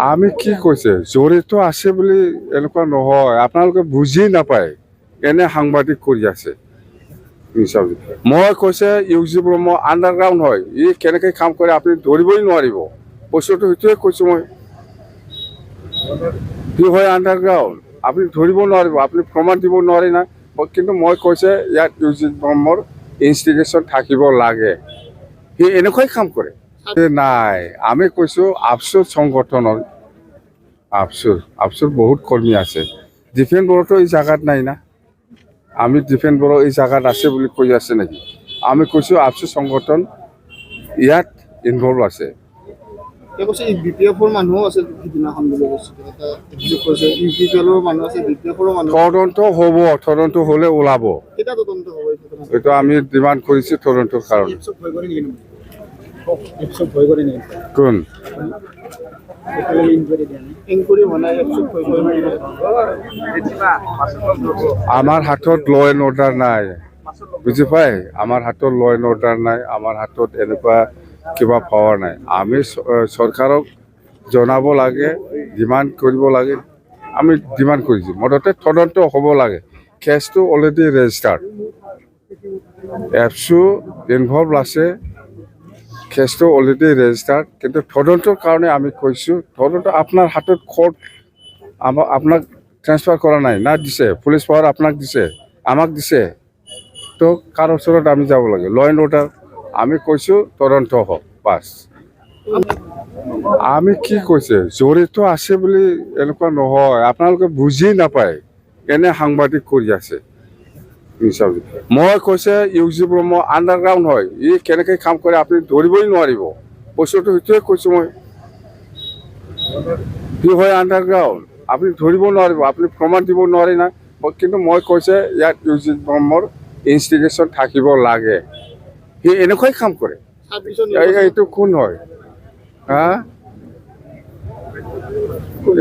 আমি কি কৈছে জড়িত আছে বুলি এনেকুৱা নহয়, আপোনালোকে বুজি নাপায় এনে সাংবাদিক কৰি আছে। মই কৈছে ইউজি ব্ৰহ্ম আণ্ডাৰগ্ৰাউণ্ড হয়, ই কেনেকৈ কাম কৰে আপুনি ধৰিবই নোৱাৰিব। বস্তুটো সেইটোৱে কৈছোঁ মই, কি হয় আণ্ডাৰগ্ৰাউণ্ড আপুনি ধৰিব নোৱাৰিব, আপুনি প্ৰমাণ দিব নোৱাৰে না। কিন্তু মই কৈছে ইয়াত ইউজি ব্ৰহ্মৰ ইনষ্টিটিউশ্যন থাকিব লাগে, সি এনেকুৱাই কাম কৰে। নাই আমি কৈছোঁ আফচোচ সংগঠনৰ আফচোচ বহুত কৰ্মী আছে। ডিফেন্স বড়োতো এই জাগাত নাই না, আমি ডিফেন্স বড়ো এই জাগাত আছে বুলি কৈ আছে নেকি? আমি কৈছোঁ আফচোচ সংগঠন ইয়াত ইনভলভ আছে। তদন্ত হ'লে ওলাব, এইটো আমি ডিমাণ্ড কৰিছোঁ তদন্তৰ কাৰণে। কোন আমাৰ হাতত ল এণ্ড অৰ্ডাৰ নাই, বুজি পায়? আমাৰ হাতত ল এণ্ড অৰ্ডাৰ নাই, আমাৰ হাতত এনেকুৱা কিবা পাৱাৰ নাই। আমি চৰকাৰক জনাব লাগে, ডিমাণ্ড কৰিব লাগে। আমি ডিমাণ্ড কৰিছোঁ মুঠতে তদন্ত হ'ব লাগে। কেছটো অলৰেডি ৰেজিষ্টাৰ্ড, এফচু ইনভলভ আছে, কেছটো অলৰেডি ৰেজিষ্টাৰ্ড। কিন্তু তদন্তৰ কাৰণে আমি কৈছোঁ তদন্ত আপোনাৰ হাতত কোৰ্ট আপোনাক ট্ৰেন্সফাৰ কৰা নাই না, দিছে পুলিচ পাৱাৰ আপোনাক দিছে, আমাক দিছে, তো কাৰ ওচৰত আমি যাব লাগে? ল এণ্ড অৰ্ডাৰ। আমি কৈছোঁ তদন্ত হওক বাছ। আমি কি কৈছে জড়িত আছে বুলি এনেকুৱা নহয়, আপোনালোকে বুজি নাপায় এনে সাংবাদিক কৰি আছে। মই কৈছে ইউজি ব্ৰহ্ম আণ্ডাৰগ্ৰাউণ্ড হয়, ই কেনেকৈ কাম কৰে আপুনি ধৰিবই নোৱাৰিব। বস্তুটো সেইটোৱে কৈছোঁ মই, কি হয় আণ্ডাৰগ্ৰাউণ্ড আপুনি ধৰিব নোৱাৰিব, আপুনি প্ৰমাণ দিব নোৱাৰে না। কিন্তু মই কৈছে ইয়াত ইউজি ব্ৰহ্মৰ ইনষ্টিটিউশ্যন থাকিব লাগে, সি এনেকুৱাই কাম কৰে। এইটো কোন হয়? হা,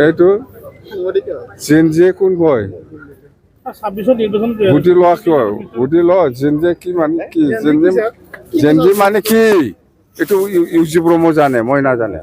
এইটো জিনজিয়ে কোন হয়? বুদ্ধি লোৱা কিয়? বুদ্ধি ল জিনজিয়ে কি মানে কি? জিনজি মানে কি? এইটো ইউজি ব্ৰহ্ম জানে, মই নাজানে।